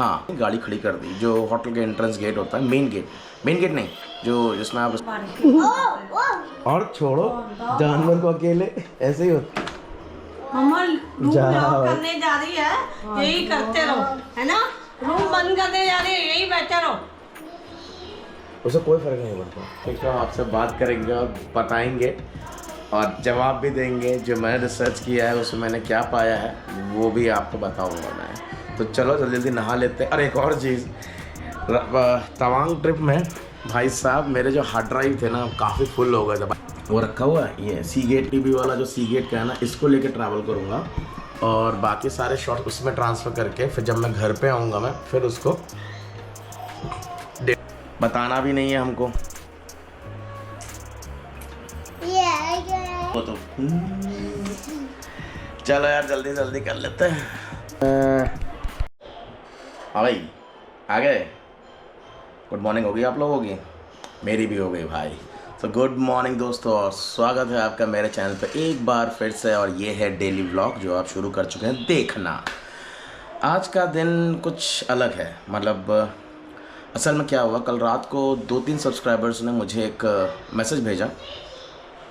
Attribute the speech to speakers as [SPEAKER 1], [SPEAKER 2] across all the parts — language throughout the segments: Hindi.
[SPEAKER 1] हाँ, गाड़ी खड़ी कर दी जो होटल के एंट्रेंस गेट होता है, मेन गेट नहीं, जो जिसमें आप और छोड़ो जानवर को अकेले ऐसे ही होता
[SPEAKER 2] मम्मा रूम लॉक करने जा रही है, यही करते रहो, है ना। रूम बंद करने जा रही है, यही बैठे रहो।
[SPEAKER 1] उसे कोई फर्क नहीं पड़ता। ठीक है, आपसे बात करेंगे और बताएंगे और जवाब भी देंगे। जो मैंने रिसर्च किया है उसमें मैंने क्या पाया है वो भी आपको बताऊंगा मैं। तो चलो जल्दी जल्दी नहा लेते हैं। और एक और चीज़, तवांग ट्रिप में भाई साहब मेरे जो हार्ड ड्राइव थे ना काफ़ी फुल हो गए थे, वो रखा हुआ है। ये सी गेट टीवी वाला जो सी गेट का है ना, इसको लेके ट्रैवल करूँगा और बाकी सारे शॉट उसमें ट्रांसफ़र करके फिर जब मैं घर पे आऊँगा मैं फिर उसको बताना भी नहीं है हमको। वो तो चलो यार जल्दी जल्दी कर लेते हैं। हाँ भाई आ गए। गुड मॉर्निंग हो गई आप लोगों की, मेरी भी हो गई भाई। तो गुड मॉर्निंग दोस्तों और स्वागत है आपका मेरे चैनल पे एक बार फिर से। और ये है डेली व्लॉग जो आप शुरू कर चुके हैं देखना। आज का दिन कुछ अलग है, मतलब असल में क्या हुआ, कल रात को 2-3 सब्सक्राइबर्स ने मुझे एक मैसेज भेजा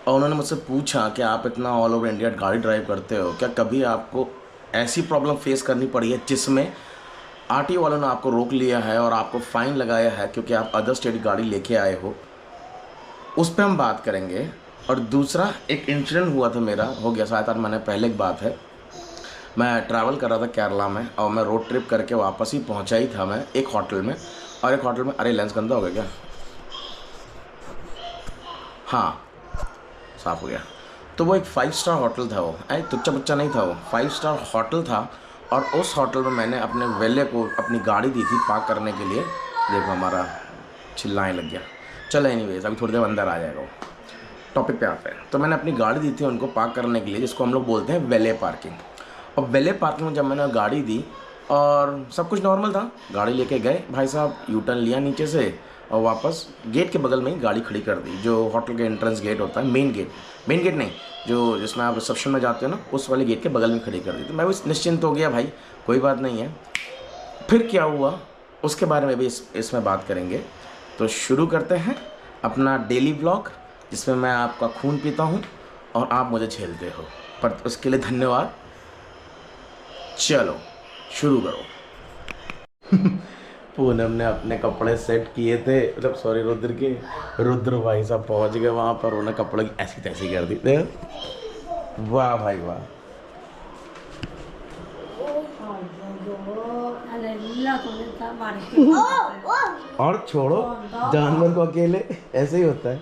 [SPEAKER 1] और उन्होंने मुझसे पूछा कि आप इतना ऑल ओवर इंडिया गाड़ी ड्राइव करते हो, क्या कभी आपको ऐसी प्रॉब्लम फेस करनी पड़ी है जिसमें आरटीओ वालों ने आपको रोक लिया है और आपको फ़ाइन लगाया है क्योंकि आप अदर स्टेट गाड़ी लेके आए हो। उस पर हम बात करेंगे। और दूसरा एक इंसिडेंट हुआ था मेरा, हो गया 7-8 महीने पहले की बात है। मैं ट्रैवल कर रहा था केरला में और मैं रोड ट्रिप करके वापस ही पहुंचा ही था मैं एक होटल में। और एक होटल में, अरे लेंस गंदा हो गया क्या? हाँ साफ़ हो गया। तो वो एक 5 स्टार होटल था, वो तुच्चा बच्चा नहीं था, वो 5 स्टार होटल था। और उस होटल में मैंने अपने वेले को अपनी गाड़ी दी थी पार्क करने के लिए। देखो हमारा चिल्लाने लग गया। चलो एनीवेज अभी थोड़ी देर अंदर आ जाएगा वो। टॉपिक पे आते हैं। तो मैंने अपनी गाड़ी दी थी उनको पार्क करने के लिए, जिसको हम लोग बोलते हैं वेले पार्किंग। और वेले पार्किंग में जब मैंने गाड़ी दी और सब कुछ नॉर्मल था, गाड़ी लेके गए भाई साहब, यू टर्न लिया नीचे से और वापस गेट के बगल में ही गाड़ी खड़ी कर दी जो होटल के एंट्रेंस गेट होता है, मेन गेट नहीं, जो जिसमें आप रिसेप्शन में जाते हो ना, उस वाले गेट के बगल में खड़ी कर दी। तो मैं भी निश्चिंत हो गया, भाई कोई बात नहीं है। फिर क्या हुआ उसके बारे में भी इसमें बात करेंगे। तो शुरू करते हैं अपना डेली व्लॉग, जिसमें मैं आपका खून पीता हूँ और आप मुझे झेलते हो, पर उसके लिए धन्यवाद। चलो शुरू करो। पूनम ने अपने कपड़े सेट किए थे, मतलब सॉरी रुद्र भाई साहब पहुंच गए वहाँ पर, उन्होंने कपड़ों की ऐसी तैसी कर दी थे। वाह भाई वाह। और छोड़ो जानवर को अकेले ऐसे ही होता है।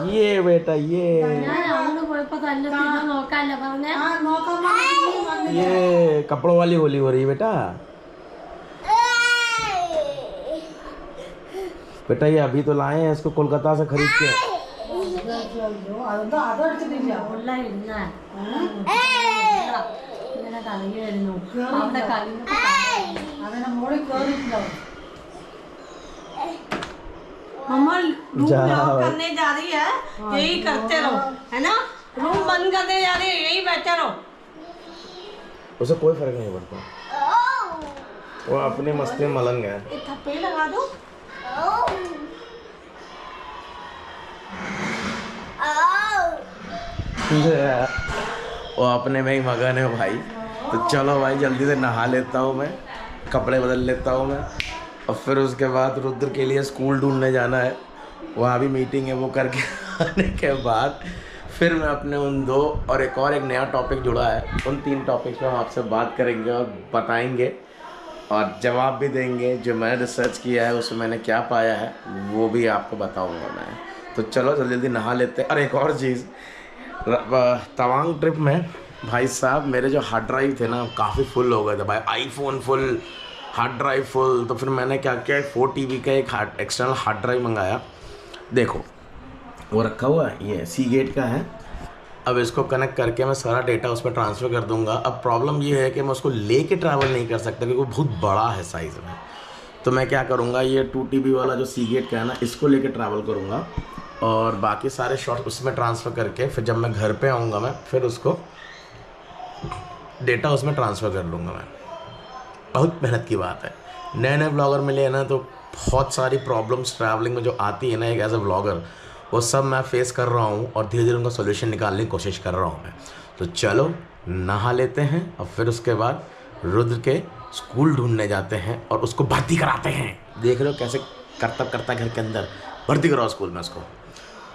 [SPEAKER 1] ये बेटा ये कपड़ों वाली होली हो रही है बेटा। बेटा ये अभी तो लाए हैं इसको कोलकाता से खरीद के।
[SPEAKER 2] मम्मा रूम लॉक करने जा रही है, यही करते रहो, है ना। रूम बंद करने जा रही है, यही बैठे रहो।
[SPEAKER 1] उसे कोई फर्क नहीं पड़ता, वो अपने मस्ती में मलन गया।
[SPEAKER 2] एक थप्पड़ लगा दो।
[SPEAKER 1] वो अपने में ही मगन है भाई। तो चलो भाई जल्दी से नहा लेता हूँ मैं, कपड़े बदल लेता हूँ मैं, और फिर उसके बाद रुद्र के लिए स्कूल ढूंढने जाना है, वहाँ भी मीटिंग है, वो करके आने के बाद फिर मैं अपने उन 2 और एक नया टॉपिक जुड़ा है, उन 3 टॉपिक पर हम आपसे बात करेंगे और बताएंगे और जवाब भी देंगे। जो मैंने रिसर्च किया है उसमें मैंने क्या पाया है वो भी आपको बताऊँगा मैं। तो चलो जल्दी जल्दी नहा लेते हैं। और एक और चीज़, तवांग ट्रिप में भाई साहब मेरे जो हार्ड ड्राइव थे ना काफ़ी फुल हो गए थे भाई, iPhone full, hard drive full. तो फिर मैंने क्या किया, 4 TB का एक एक्सटर्नल हार्ड ड्राइव मंगाया। देखो वो रखा हुआ है, ये सी गेट का है। अब इसको कनेक्ट करके मैं सारा डेटा उस पर ट्रांसफ़र कर दूंगा। अब प्रॉब्लम ये है कि मैं उसको लेके ट्रैवल नहीं कर सकता क्योंकि वो बहुत बड़ा है साइज़ में। तो मैं क्या करूँगा, ये 2 TB वाला जो सी गेट का है ना, इसको लेके ट्रैवल करूँगा और बाकी सारे शॉट उसमें ट्रांसफ़र करके फिर जब मैं घर पे आऊँगा मैं फिर उसको डेटा उसमें ट्रांसफ़र कर लूँगा मैं। बहुत मेहनत की बात है। नए नए ब्लॉगर मिले हैं ना, तो बहुत सारी प्रॉब्लम्स ट्रैवलिंग में जो आती है ना एक एज अ ब्लॉगर, वो सब मैं फेस कर रहा हूँ और धीरे धीरे उनका सोल्यूशन निकालने की कोशिश कर रहा हूँ मैं। तो चलो नहा लेते हैं और फिर उसके बाद रुद्र के स्कूल ढूंढने जाते हैं और उसको भर्ती कराते हैं। देख रहे हो कैसे करतब करता है घर के अंदर, भर्ती कराओ स्कूल में, उसको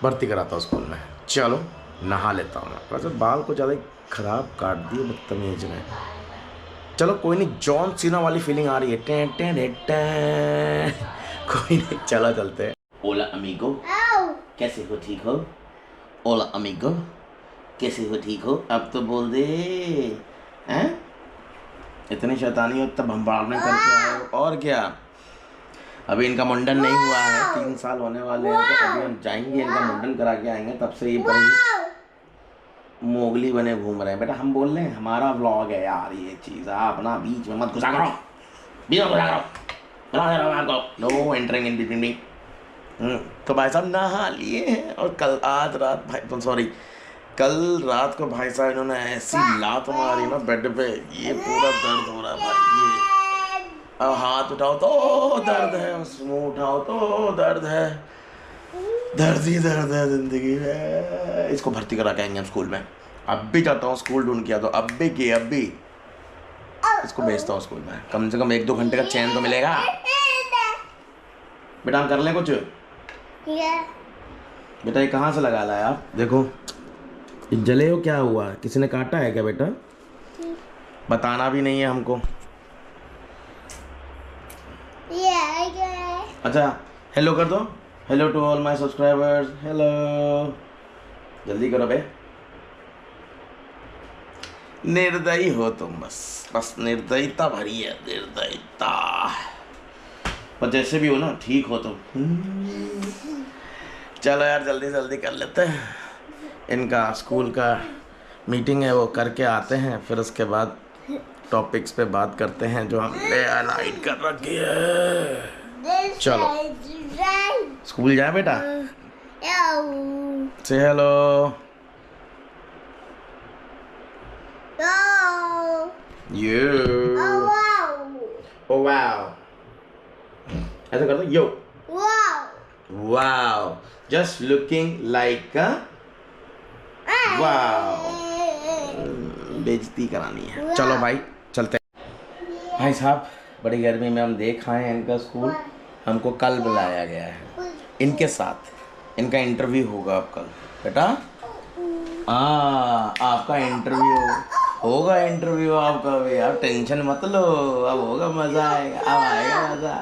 [SPEAKER 1] भर्ती कराता हूँ स्कूल में। चलो नहा लेता हूँ मैं। वैसे बाल को ज़्यादा ख़राब काट दिए बदतमीज ने। चलो कोई नहीं, जॉन सीना वाली फीलिंग आ रही है। टें टें टें टें। कोई नहीं, चलो चलते हैं। ओला अमीगो, कैसे हो, ठीक हो? ओला अमीगो, कैसे हो, ठीक हो? अब तो बोल दे हैं। इतनी शैतानी हो तब हम बाढ़ में करके आए हो, और क्या। अभी इनका मुंडन नहीं हुआ है, 3 साल होने वाले हैं, तो अभी हम जाएंगे इनका मुंडन करा के आएंगे। तब से ये बड़ी मोगली बने घूम रहे हैं। बेटा हम बोल रहे हैं हमारा व्लॉग है यार, ये चीज़ आप अपना बीच में मत घुसा करो, बीच में घुसा करो, no entering in between me. तो भाई साहब नहा लिए हैं और आज रात भाई, सॉरी, कल रात को भाई साहब इन्होंने ऐसी लात मारी ना बेड पे, ये पूरा दर्द हो रहा है भाई। ये अब हाथ उठाओ तो दर्द है, मुँह उठाओ तो दर्द है, दर्द ही दर्द है जिंदगी में। इसको भर्ती करा के आएंगे हम स्कूल में। अब भी जाता हूँ स्कूल ढूंढ किया, तो अब भी इसको भेजता हूँ स्कूल में। कम से कम 1-2 घंटे का चैन तो मिलेगा। बेटा हम कर लें कुछ? बेटा ये कहाँ से लगा लाया आप? देखो जले हो, क्या हुआ? किसी ने काटा है क्या बेटा? बताना भी नहीं है हमको। अच्छा हेलो कर दो, hello to all my subscribers, hello, जल्दी करो बे। निर्दयी हो तुम, बस निर्दयता भरी है, निर्दयता। पर जैसे भी हो ना, ठीक हो तुम। चलो यार जल्दी जल्दी कर लेते हैं। इनका स्कूल का मीटिंग है, वो करके आते हैं, फिर उसके बाद टॉपिक्स पे बात करते हैं जो हमने अलाइड कर रखी है। चलो स्कूल जाए बेटा, से हेलो। यू ओ वाओ, ऐसा कर दो, yo wow, just looking like a wow. बेइज्जती करानी है। चलो भाई चलते हैं। भाई साहब बड़ी गर्मी में हम देख आए हैं इनका स्कूल। हमको कल बुलाया गया है इनके साथ, इनका इंटरव्यू होगा अब कल। बेटा आपका इंटरव्यू होगा, इंटरव्यू आपका भी। आप टेंशन मत लो, अब होगा, मज़ा आएगा, अब आएगा मज़ा।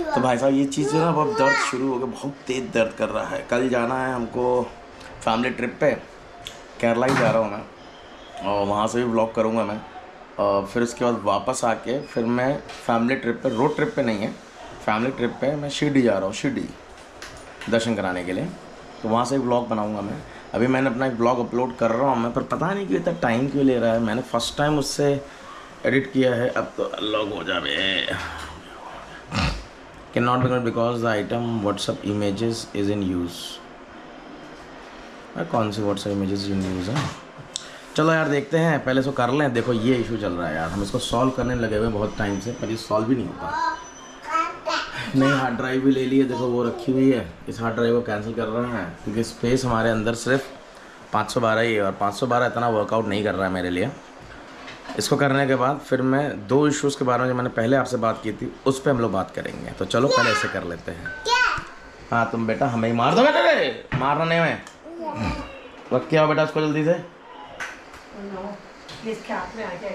[SPEAKER 1] तो भाई साहब ये चीज़ जो ना बहुत दर्द शुरू हो गया, बहुत तेज़ दर्द कर रहा है। कल जाना है हमको फैमिली ट्रिप पे, केरला ही जा रहा हूँ मैं, और वहाँ से भी व्लॉग करूँगा मैं। और फिर उसके बाद वापस आके फिर मैं फैमिली ट्रिप पे, रोड ट्रिप पे नहीं है, फैमिली ट्रिप पे मैं शिरडी जा रहा हूँ, शिरडी दर्शन कराने के लिए। तो वहाँ से भी व्लॉग बनाऊँगा मैं। अभी मैंने अपना एक ब्लॉग अपलोड कर रहा हूँ मैं, पर पता नहीं क्यों इतना टाइम क्यों ले रहा है। मैंने फर्स्ट टाइम उससे एडिट किया है, अब तो लॉग हो जाए। Can not because the item WhatsApp images is in use. कौन सी व्हाट्सएप इमेजेस इन यूज़ है? चलो यार देखते हैं, पहले इसको कर लें। देखो ये इशू चल रहा है यार, हम इसको सॉल्व करने लगे हुए बहुत टाइम से, पर ये सॉल्व ही नहीं होता। नई हार्ड ड्राइव भी ले ली है, देखो वो रखी हुई है। इस हार्ड ड्राइव को कैंसिल कर रहे हैं क्योंकि स्पेस हमारे अंदर सिर्फ 512 ही है, और 512 इतना वर्कआउट नहीं कर रहा है मेरे लिए। इसको करने के बाद फिर मैं 2 इश्यूज़ के बारे में जो मैंने पहले आपसे बात की थी उस पर हम लोग बात करेंगे। तो चलो पहले ऐसे कर लेते हैं। हाँ तुम बेटा हमें ही मार दो बेटा, मारना नहीं मैं। रख के आओ बेटा उसको जल्दी से।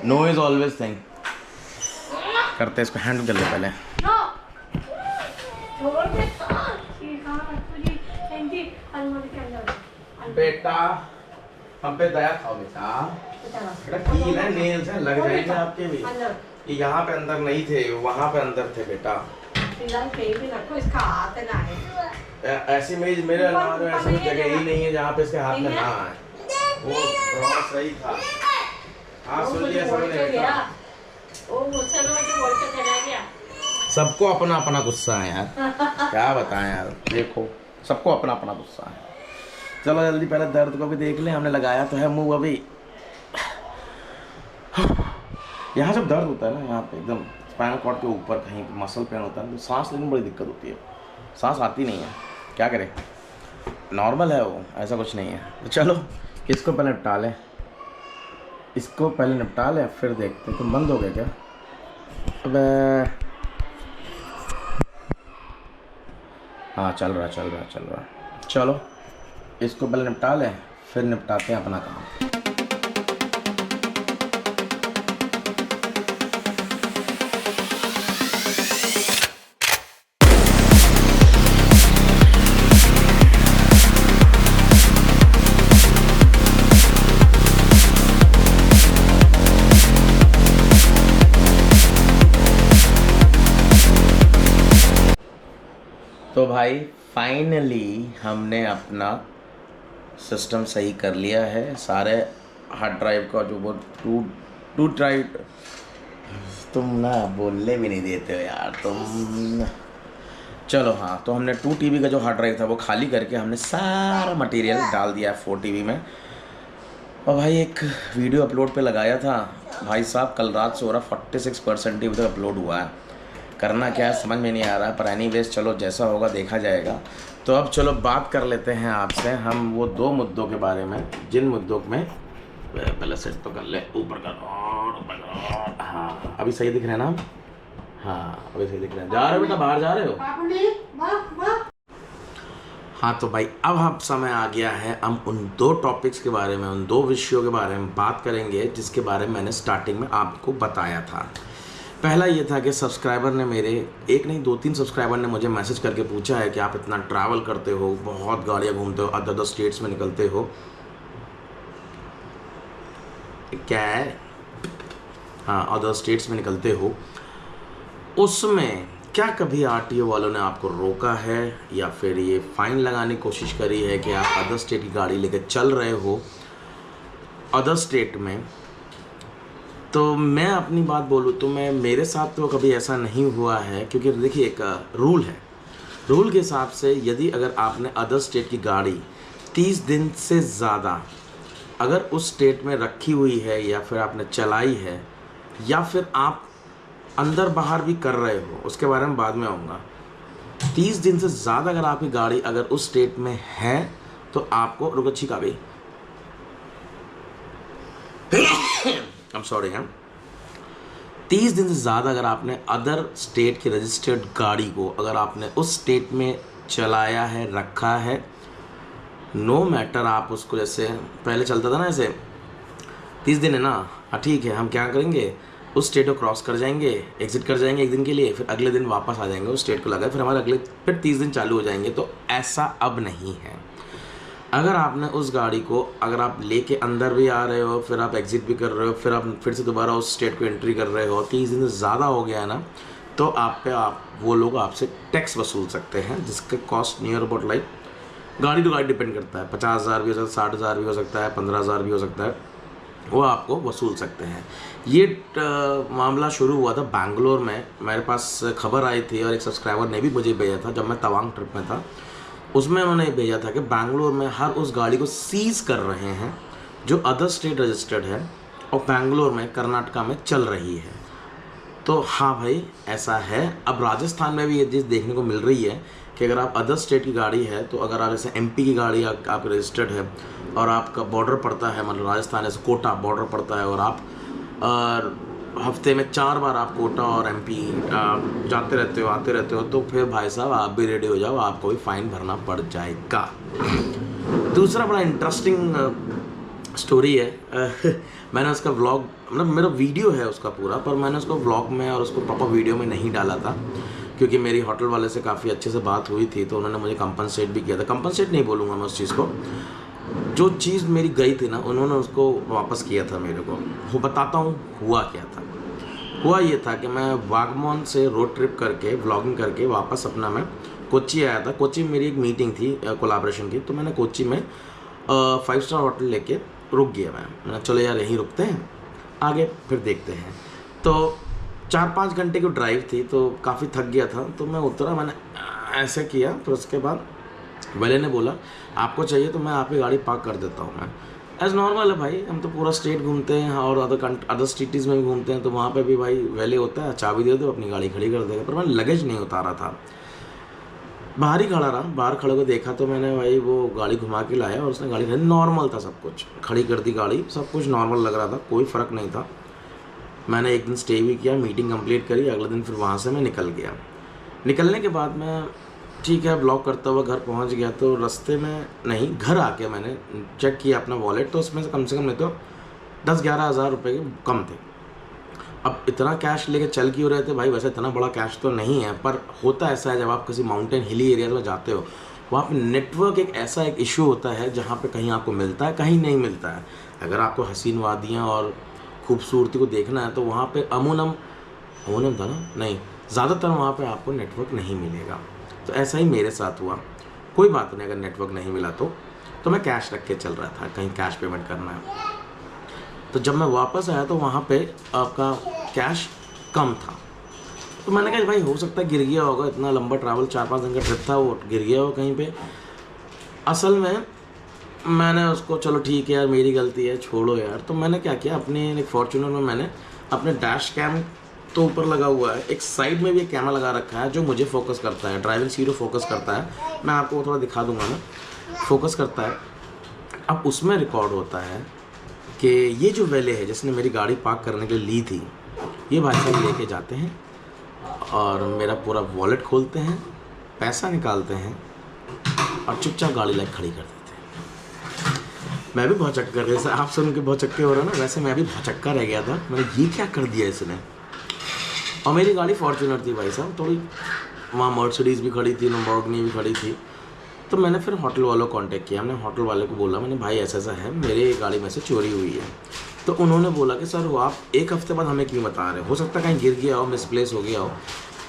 [SPEAKER 1] No is always thing. करते इसको, हैंडल कर ले पहले। बेटा हम पे दया खाओ बेटा। बेटा कील है, नेल्स है, लग जाएंगे आपके भी। ये यहाँ पे अंदर नहीं थे, वहाँ पे अंदर थे बेटा। ऐसी मेज मेरे अलमारी में ऐसी जगह ही नहीं है जहाँ पे इसके हाथ में ना आए। वो बहुत सही था। हाँ सुन लिया सबने बेटा। सबको अपना अपना गुस्सा है यार, क्या बताएं यार। देखो सबको अपना अपना गुस्सा है। चलो जल्दी पहले दर्द को भी देख लें, हमने लगाया तो है मुंह अभी। यहाँ जब दर्द होता है ना, यहाँ पे एकदम स्पाइनल कॉर्ड के ऊपर कहीं मसल पेन होता है तो सांस लेने में बड़ी दिक्कत होती है, सांस आती नहीं है, क्या करें, नॉर्मल है वो, ऐसा कुछ नहीं है। तो चलो इसको पहले निपटा लें, इसको पहले निपटा लें फिर देखते हैं। तुम बंद हो गए क्या? अबे हाँ चल रहा। चलो इसको पहले निपटा लें फिर निपटाते हैं अपना काम। तो भाई फाइनली हमने अपना सिस्टम सही कर लिया है। सारे हार्ड ड्राइव का जो वो टू ड्राइव, तुम ना बोलने भी नहीं देते हो यार तुम। चलो हाँ, तो हमने 2 TB का जो हार्ड ड्राइव था वो खाली करके हमने सारा मटेरियल डाल दिया है 4 TB में। और भाई एक वीडियो अपलोड पे लगाया था भाई साहब, कल रात से हो रहा 46% ही उधर अपलोड हुआ है। करना क्या है समझ में नहीं आ रहा है, पर एनीवेज चलो जैसा होगा देखा जाएगा। तो अब चलो बात कर लेते हैं आपसे हम वो 2 मुद्दों के बारे में, जिन मुद्दों में पहले सेट तो कर ले, ऊपर कर और हाँ अभी सही दिख रहे हैं ना? हाँ अभी सही दिख रहे हैं। जा रहे हो बेटा, बाहर जा रहे हो? हाँ तो भाई अब हम समय आ गया है, हम उन 2 टॉपिक्स के बारे में, उन 2 विषयों के बारे में बात करेंगे जिसके बारे में मैंने स्टार्टिंग में आपको बताया था। पहला ये था कि सब्सक्राइबर ने मेरे, एक नहीं 2-3 सब्सक्राइबर ने मुझे मैसेज करके पूछा है कि आप इतना ट्रैवल करते हो, बहुत गाड़ियाँ घूमते हो, अदर स्टेट्स में निकलते हो, क्या है हाँ अदर स्टेट्स में निकलते हो, उसमें क्या कभी RTO वालों ने आपको रोका है या फिर ये फ़ाइन लगाने की कोशिश करी है कि आप अदर स्टेट की गाड़ी लेकर चल रहे हो अदर स्टेट में? तो मैं अपनी बात बोलूँ तो मेरे साथ तो कभी ऐसा नहीं हुआ है, क्योंकि देखिए एक रूल है, रूल के हिसाब से यदि अगर आपने अदर स्टेट की गाड़ी 30 दिन से ज़्यादा अगर उस स्टेट में रखी हुई है या फिर आपने चलाई है या फिर आप अंदर बाहर भी कर रहे हो, उसके बारे में बाद में आऊँगा। 30 दिन से ज़्यादा अगर आपकी गाड़ी अगर उस स्टेट में है तो आपको, रुको छींक आ गई, I'm sorry हाँ, 30 दिन से ज़्यादा अगर आपने अदर स्टेट की रजिस्टर्ड गाड़ी को अगर आपने उस स्टेट में चलाया है, रखा है, नो मैटर आप उसको, जैसे पहले चलता था ना ऐसे 30 दिन है ना, हाँ ठीक है, हम क्या करेंगे उस स्टेट को क्रॉस कर जाएंगे, एग्जिट कर जाएंगे 1 दिन के लिए, फिर अगले दिन वापस आ जाएंगे उस स्टेट को लगा, फिर हमारे फिर 30 दिन चालू हो जाएंगे। तो ऐसा अब नहीं है। अगर आपने उस गाड़ी को अगर आप लेके अंदर भी आ रहे हो, फिर आप एग्जिट भी कर रहे हो, फिर आप फिर से दोबारा उस स्टेट को एंट्री कर रहे हो, 30 दिन से ज़्यादा हो गया है ना, तो आप वो लोग आपसे टैक्स वसूल सकते हैं, जिसका कॉस्ट नियर अबाउट लाइक गाड़ी टू गाड़ी डिपेंड करता है, 50,000 भी हो सकता है, 60,000 भी हो सकता है, 15,000 भी हो सकता है, वो आपको वसूल सकते हैं। ये मामला शुरू हुआ था बैंगलोर में, मेरे पास खबर आई थी और एक सब्सक्राइबर ने भी मुझे भेजा था जब मैं तवांग ट्रिप में था, उसमें उन्होंने भेजा था कि बैंगलोर में हर उस गाड़ी को सीज़ कर रहे हैं जो अदर स्टेट रजिस्टर्ड है और बैंगलोर में कर्नाटका में चल रही है। तो हाँ भाई ऐसा है। अब राजस्थान में भी ये चीज़ देखने को मिल रही है कि अगर आप अदर स्टेट की गाड़ी है, तो अगर आप जैसे MP की गाड़ी आपकी रजिस्टर्ड है और आपका बॉर्डर पड़ता है, मतलब राजस्थान ऐसे कोटा बॉर्डर पड़ता है, और आप हफ्ते में 4 बार आप कोटा और MP जाते रहते हो, आते रहते हो, तो फिर भाई साहब आप भी रेडी हो जाओ, आपको भी फ़ाइन भरना पड़ जाएगा। दूसरा बड़ा इंटरेस्टिंग स्टोरी है मैंने उसका व्लॉग, मतलब मेरा वीडियो है उसका पूरा, पर मैंने उसको व्लॉग में और उसको प्रॉपर वीडियो में नहीं डाला था, क्योंकि मेरी होटल वाले से काफ़ी अच्छे से बात हुई थी, तो उन्होंने मुझे कंपनसेट भी किया था। कंपनसेट नहीं बोलूँगा मैं उस चीज़ को, जो चीज़ मेरी गई थी ना, उन्होंने उसको वापस किया था मेरे को। वो बताता हूँ हुआ क्या था। हुआ ये था कि मैं वागमोन से रोड ट्रिप करके व्लॉगिंग करके वापस अपना मैं कोच्चि आया था। कोच्चि में मेरी एक मीटिंग थी कोलैबोरेशन की, तो मैंने कोच्चि में 5 स्टार होटल लेके रुक गया। मैंने चलो यार यहीं रुकते हैं, आगे फिर देखते हैं। तो 4-5 घंटे की ड्राइव थी, तो काफ़ी थक गया था, तो मैं उतरा, मैंने ऐसे किया, फिर उसके बाद वाले ने बोला आपको चाहिए तो मैं आपकी गाड़ी पार्क कर देता हूँ। मैं एज नॉर्मल है भाई, हम तो पूरा स्टेट घूमते हैं और अदर सिटीज़ में भी घूमते हैं, तो वहाँ पे भी भाई वैले होता है, चाबी दे दो अपनी गाड़ी खड़ी कर देगा। पर मैं लगेज नहीं उतारा था, बाहर ही खड़ा रहा। बाहर खड़े को देखा तो मैंने भाई वो गाड़ी घुमा के लाया और उसने गाड़ी खड़ी, नॉर्मल था सब कुछ, खड़ी कर दी गाड़ी, सब कुछ नॉर्मल लग रहा था, कोई फ़र्क नहीं था। मैंने एक दिन स्टे भी किया, मीटिंग कंप्लीट करी, अगले दिन फिर वहाँ से मैं निकल गया। निकलने के बाद मैं ठीक है ब्लॉक करता हुआ घर पहुँच गया, तो रास्ते में नहीं, घर आके मैंने चेक किया अपना वॉलेट, तो उसमें से कम नहीं तो 10-11 हज़ार रुपये के कम थे। अब इतना कैश लेके चल क्यों रहे थे भाई, वैसे इतना बड़ा कैश तो नहीं है, पर होता ऐसा है जब आप किसी माउंटेन हिली एरिया में जाते हो, वहाँ पे नेटवर्क एक ऐसा एक इशू होता है जहाँ पे कहीं आपको मिलता है, कहीं नहीं मिलता है। अगर आपको हसीन वादियाँ और खूबसूरती को देखना है तो वहाँ पे अमूनम था ना, नहीं, ज़्यादातर वहाँ पे आपको नेटवर्क नहीं मिलेगा। तो ऐसा ही मेरे साथ हुआ। कोई बात नहीं, अगर नेटवर्क नहीं मिला तो मैं कैश रख के चल रहा था, कहीं कैश पेमेंट करना है। तो जब मैं वापस आया तो वहाँ पे आपका कैश कम था, तो मैंने कहा भाई हो सकता है गिर गया होगा, इतना लंबा ट्रैवल 4-5 दिन का ट्रिप था, वो गिर गया हो कहीं पे। असल में मैंने उसको, चलो ठीक है यार मेरी गलती है, छोड़ो यार। तो मैंने क्या किया, अपने एक फॉर्च्यूनर में मैंने अपने डैश कैम तो ऊपर लगा हुआ है, एक साइड में भी एक कैमरा लगा रखा है जो मुझे फोकस करता है, ड्राइविंग सीट फोकस करता है, मैं आपको थोड़ा दिखा दूंगा ना, फोकस करता है। अब उसमें रिकॉर्ड होता है कि ये जो वैले है जिसने मेरी गाड़ी पार्क करने के लिए ली थी, ये भाई साहब लेके जाते हैं और मेरा पूरा वॉलेट खोलते हैं, पैसा निकालते हैं और चुपचाप गाड़ी लाइक खड़ी कर देते हैं। मैं भी बहुत चक्कर, जैसे आप सुन के बहुत चक्के हो रहे हैं ना, वैसे मैं भी बहुत चक्का रह गया था। मैंने ये क्या कर दिया इसने। और मेरी गाड़ी फॉर्च्यूनर थी भाई साहब, थोड़ी वहाँ मर्सिडीज़ भी खड़ी थी, लैम्बोर्गिनी भी खड़ी थी। तो मैंने फिर होटल वालों को कॉन्टेक्ट किया, हमने होटल वाले को बोला, मैंने भाई ऐसा है, मेरे गाड़ी में से चोरी हुई है। तो उन्होंने बोला कि सर वो आप एक हफ्ते बाद हमें क्यों बता रहे हो सकता है कहीं गिर गया हो, मिसप्लेस हो गया हो।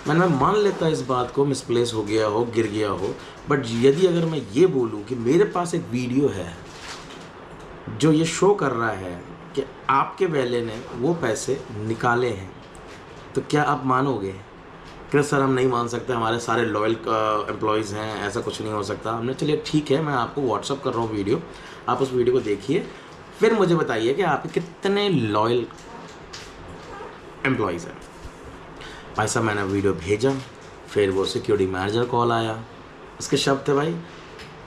[SPEAKER 1] मैं मान लेता इस बात को, मिसप्लेस हो गया हो, गिर गया हो, बट यदि अगर मैं ये बोलूँ कि मेरे पास एक वीडियो है जो ये शो कर रहा है कि आपके वैले ने वो पैसे निकाले हैं, तो क्या आप मानोगे? कि सर हम नहीं मान सकते, हमारे सारे लॉयल एम्प्लॉयज़ हैं, ऐसा कुछ नहीं हो सकता। हमने चलिए ठीक है, मैं आपको व्हाट्सअप कर रहा हूँ वीडियो, आप उस वीडियो को देखिए, फिर मुझे बताइए कि आपके कितने लॉयल एम्प्लॉयज़ हैं। भाई साहब मैंने वीडियो भेजा, फिर वो सिक्योरिटी मैनेजर कॉल आया, उसके शब्द थे भाई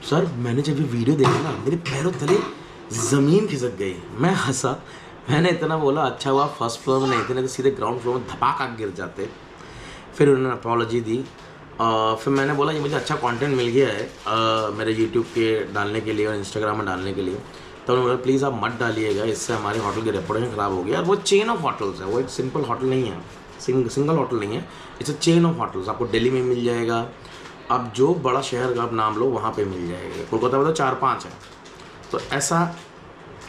[SPEAKER 1] सर मैंने जब ये वीडियो देखा ना मेरे पैरों तले ज़मीन खिसक गई। मैं हंसा, मैंने इतना बोला अच्छा हुआ फर्स्ट फ्लोर में नहीं थे, नहीं तो सीधे ग्राउंड फ्लोर में धपाका गिर जाते। फिर उन्होंने अपॉलॉजी दी, फिर मैंने बोला ये मुझे अच्छा कंटेंट मिल गया है मेरे यूट्यूब के डालने के लिए और इंस्टाग्राम में डालने के लिए। तो उन्होंने बोला प्लीज़ आप मत डालिएगा, इससे हमारे होटल की रेपुटेशन ख़राब हो गई। और वो चेन ऑफ होटल्स है, वो एक सिंपल होटल नहीं है, सिंगल होटल नहीं है, it's a chain of hotels. आपको दिल्ली में मिल जाएगा, आप जो बड़ा शहर का आप नाम लो वहाँ पे मिल जाएगा। कोलकाता में तो 4-5 है, तो ऐसा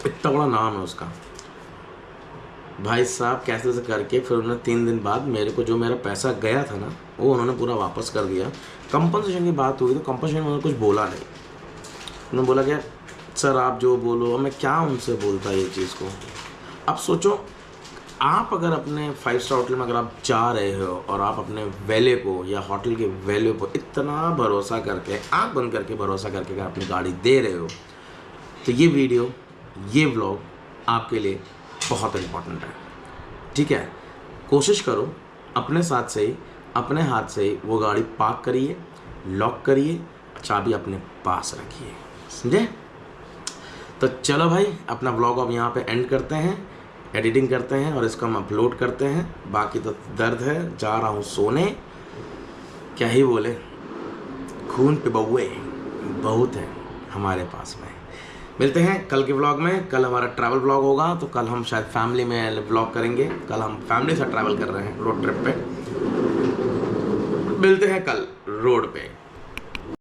[SPEAKER 1] इतना बड़ा नाम है उसका। भाई साहब कैसे से करके फिर उन्होंने 3 दिन बाद मेरे को जो मेरा पैसा गया था ना वो उन्होंने पूरा वापस कर दिया। कंपनसेशन की बात हुई तो कंपनसेशन में उन्होंने कुछ बोला नहीं, उन्होंने बोला कि सर आप जो बोलो, मैं क्या उनसे बोलता ये चीज़ को। अब सोचो आप अगर अपने 5 स्टार होटल में अगर आप जा रहे हो और आप अपने वैले को या होटल के वैल्यू को इतना भरोसा करके, आँख बंद करके भरोसा करके अगर अपनी गाड़ी दे रहे हो, तो ये वीडियो, ये व्लॉग आपके लिए बहुत इम्पोर्टेंट है। ठीक है, कोशिश करो अपने साथ से ही, अपने हाथ से ही वो गाड़ी पार्क करिए, लॉक करिए, चाबी अपने पास रखिए, समझे? तो चलो भाई अपना व्लॉग अब यहाँ पे एंड करते हैं, एडिटिंग करते हैं और इसको हम अपलोड करते हैं। बाकी तो दर्द है, जा रहा हूँ सोने, क्या ही बोले, खून पे बउए बहुत है हमारे पास में। मिलते हैं कल के व्लॉग में। कल हमारा ट्रैवल व्लॉग होगा, तो कल हम शायद फैमिली में व्लॉग करेंगे। कल हम फैमिली से ट्रैवल कर रहे हैं रोड ट्रिप पे। मिलते हैं कल रोड पे।